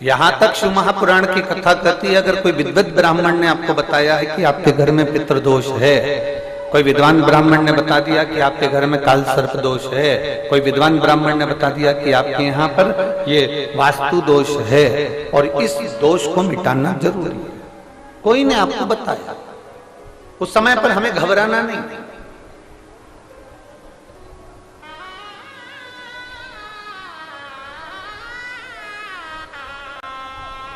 यहां तक शिव महापुराण की कथा कहती है, अगर कोई विद्वत ब्राह्मण ने आपको बताया है कि आपके घर में पितृदोष है, कोई विद्वान ब्राह्मण ने बता दिया कि आपके घर में काल सर्प दोष है, कोई विद्वान ब्राह्मण ने बता दिया कि आपके यहाँ पर ये वास्तु दोष है और इस दोष को मिटाना जरूरी है, कोई ने आपको बताया, उस समय पर हमें घबराना नहीं।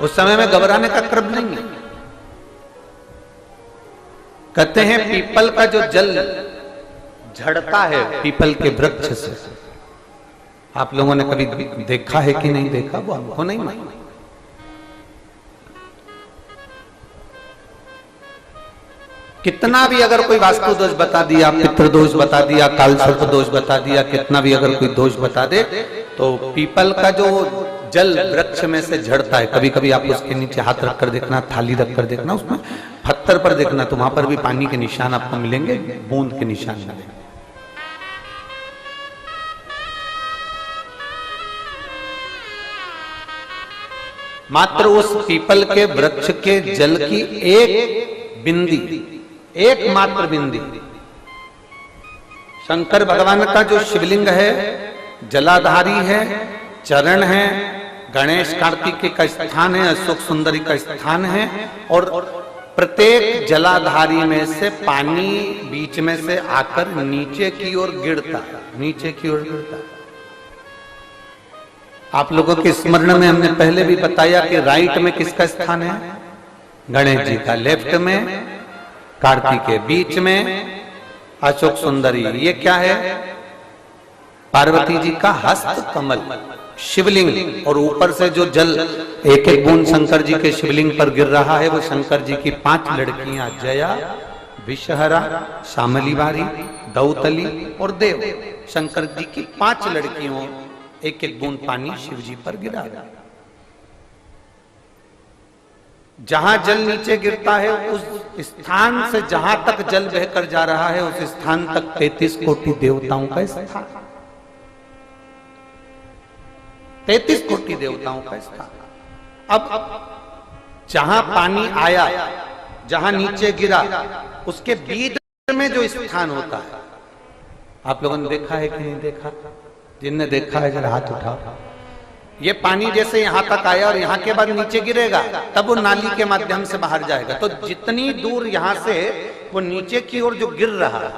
उस समय में घबराने का क्रम नहीं है। कहते हैं पीपल का जो जल झड़ता है पीपल के वृक्ष से, आप लोगों ने कभी देखा है कि नहीं देखा, वो हमको नहीं मालूम। कितना भी अगर कोई वास्तु दोष बता दिया, पितृदोष बता दिया, काल सर्प दोष बता दिया, कितना भी अगर कोई दोष बता दे, तो पीपल का जो जल वृक्ष में से झड़ता है, कभी कभी आप उसके नीचे हाथ रखकर देखना, थाली रखकर देखना, उसमें पत्थर पर देखना, तो वहां पर भी पानी के निशान आपको मिलेंगे, बूंद के निशान मिलेंगे। मात्र उस पीपल के वृक्ष के जल की एक बिंदी, एकमात्र बिंदी, शंकर भगवान का जो शिवलिंग है जलाधारी है, चरण है, गणेश कार्तिकेय का स्थान है, अशोक सुंदरी का स्थान है, और प्रत्येक जलाधारी में से पानी बीच में से आकर नीचे की ओर गिरता है, नीचे की ओर गिरता है। आप लोगों के स्मरण में हमने पहले भी बताया कि राइट में किसका स्थान है, गणेश जी का, लेफ्ट में कार्तिकेय, बीच में अशोक सुंदरी, ये क्या है, पार्वती जी का हस्त कमल शिवलिंग, और ऊपर से जो जल एक एक बूंद शंकर जी के शिवलिंग पर गिर रहा है, वो शंकर जी की 5 लड़कियां जया, विषहरा, शामली बारी, दौतली और देव, शंकर जी की 5 लड़कियों, एक एक बूंद पानी शिव जी पर गिरा। जहां जल नीचे गिरता है उस स्थान से जहां तक जल बहकर जा रहा है उस स्थान तक 33 कोटि देवताओं का स्थान, 33 कोटि देवताओं का स्थान। अब जहां पानी आया, जहां नीचे गिरा, उसके बीच में जो स्थान होता है, आप लोगों ने देखा है कि नहीं देखा? जिनने देखा है जरा हाथ उठाओ। ये पानी जैसे यहां तक आया और यहां के बाद नीचे गिरेगा, तब वो नाली के माध्यम से बाहर जाएगा, तो जितनी दूर यहां से वो नीचे की ओर जो गिर रहा है,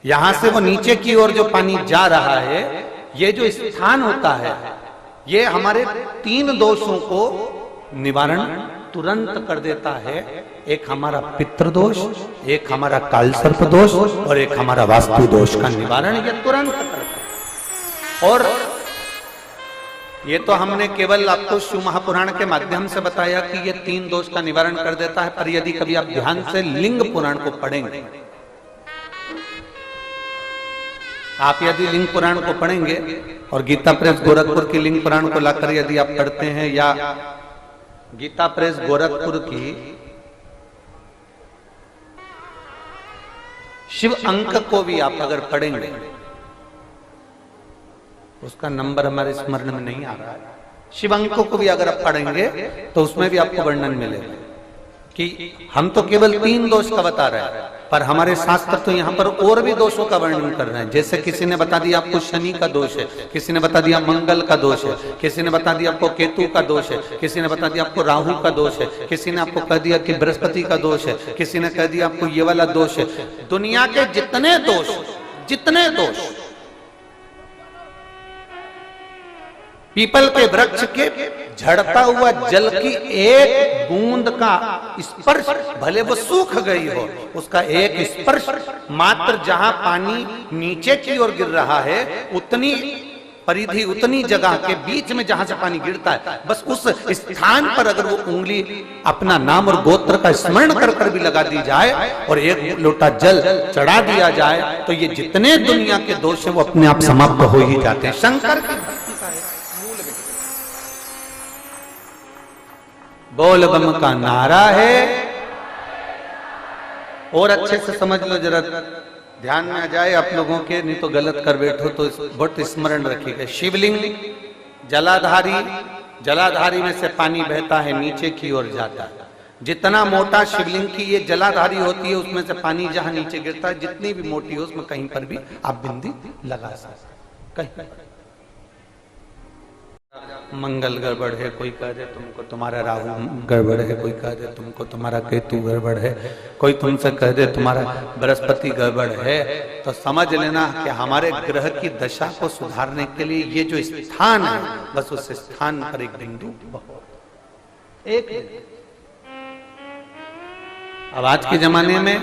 यहां से वो नीचे की ओर जो पानी जा रहा है, ये जो स्थान होता है, ये हमारे 3 दोषों को निवारण तुरंत कर देता है। एक हमारा पितृदोष, एक हमारा काल सर्प दोष और एक हमारा वास्तु दोष का निवारण ये तुरंत करता है। और ये तो हमने केवल आपको शिव महापुराण के माध्यम से बताया कि ये 3 दोष का निवारण कर देता है, पर यदि कभी आप ध्यान से लिंग पुराण को पढ़ेंगे, आप यदि लिंग पुराण को पढ़ेंगे और गीता प्रेस गोरखपुर की लिंग पुराण को लाकर यदि आप पढ़ते हैं, या गीता प्रेस गोरखपुर की शिव अंक को भी आप अगर पढ़ेंगे, उसका नंबर हमारे स्मरण में नहीं आ रहा है, शिव अंक को भी अगर आप पढ़ेंगे तो उसमें भी आपको वर्णन मिलेगा कि हम तो केवल 3 दोष का बता रहे हैं, पर हमारे शास्त्र तो यहाँ पर और भी दोषों का वर्णन कर रहे हैं। जैसे किसी ने बता दिया आपको शनि का दोष है, किसी ने बता दिया मंगल का दोष है, किसी ने बता दिया आपको केतु का दोष है, किसी ने बता दिया आपको राहु का दोष है, किसी ने आपको कह दिया कि बृहस्पति का दोष है, किसी ने कह दिया आपको ये वाला दोष है। दुनिया के जितने दोष पीपल के वृक्ष के झड़ता हुआ जल की एक बूंद का स्पर्श, भले वो सूख गई हो, उसका एक स्पर्श मात्र जहां पानी नीचे की ओर गिर रहा है, उतनी परिधि, उतनी जगह के बीच में जहां से पानी गिरता है, बस उस स्थान पर अगर वो उंगली अपना नाम और गोत्र का स्मरण कर कर भी लगा दी जाए और एक लोटा जल चढ़ा दिया जाए, तो ये जितने दुनिया के दोष हैं वो अपने आप समाप्त हो ही जाते हैं। शंकर की बोल बम का नारा है। और अच्छे से समझ लो, जरा ध्यान में आ जाए आप लोगों के, नहीं तो गलत कर बैठो तो बहुत स्मरण रखिएगा। शिवलिंग, जलाधारी, जलाधारी में से पानी बहता है, नीचे की ओर जाता है। जितना मोटा शिवलिंग की ये जलाधारी होती है, उसमें से पानी जहां नीचे गिरता है, जितनी भी मोटी हो, उसमें कहीं पर भी आप बिंदी लगा सकते। कहीं मंगल गड़बड़ है, कोई कह दे तुमको तुम्हारा राहु गड़बड़ है, कोई कह दे तुमको तुम्हारा केतु गड़बड़ है, कोई तुमसे कह दे तुम्हारा बृहस्पति गड़बड़ है, तो समझ लेना कि हमारे ग्रह की दशा को सुधारने के लिए ये जो स्थान है, बस उस स्थान पर एक बिंदु एक। अब आज के जमाने में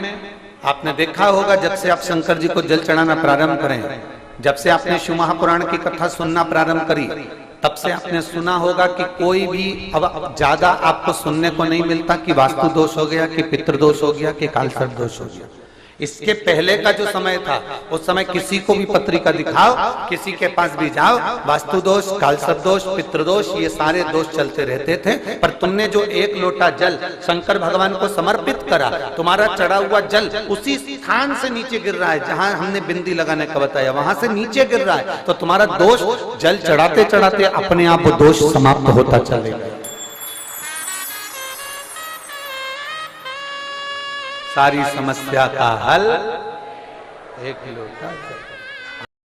आपने देखा होगा, जब से आप शंकर जी को जल चढ़ाना प्रारंभ करें, जब से आपने शिव महापुराण की कथा सुनना प्रारंभ करी, तब से आपने सुना होगा कि कोई भी अब ज्यादा आपको सुनने को नहीं मिलता कि वास्तु दोष हो गया, कि पितृदोष हो गया, कि कालसर्प दोष हो गया। इसके पहले का जो समय था, उस समय किसी को भी पत्रिका दिखाओ, किसी के पास भी जाओ, वास्तु दोष, कालसर्प दोष, पितृदोष, ये सारे दोष चलते रहते थे। पर तुमने जो एक लोटा जल शंकर भगवान को समर्पित करा, तुम्हारा चढ़ा हुआ जल उसी स्थान से नीचे गिर रहा है जहां हमने बिंदी लगाने का बताया, वहां से नीचे गिर रहा है, तो तुम्हारा दोष जल चढ़ाते चढ़ाते अपने आप वो दोष समाप्त होता चलेगा। सारी समस्या का हल एक लोटा जल।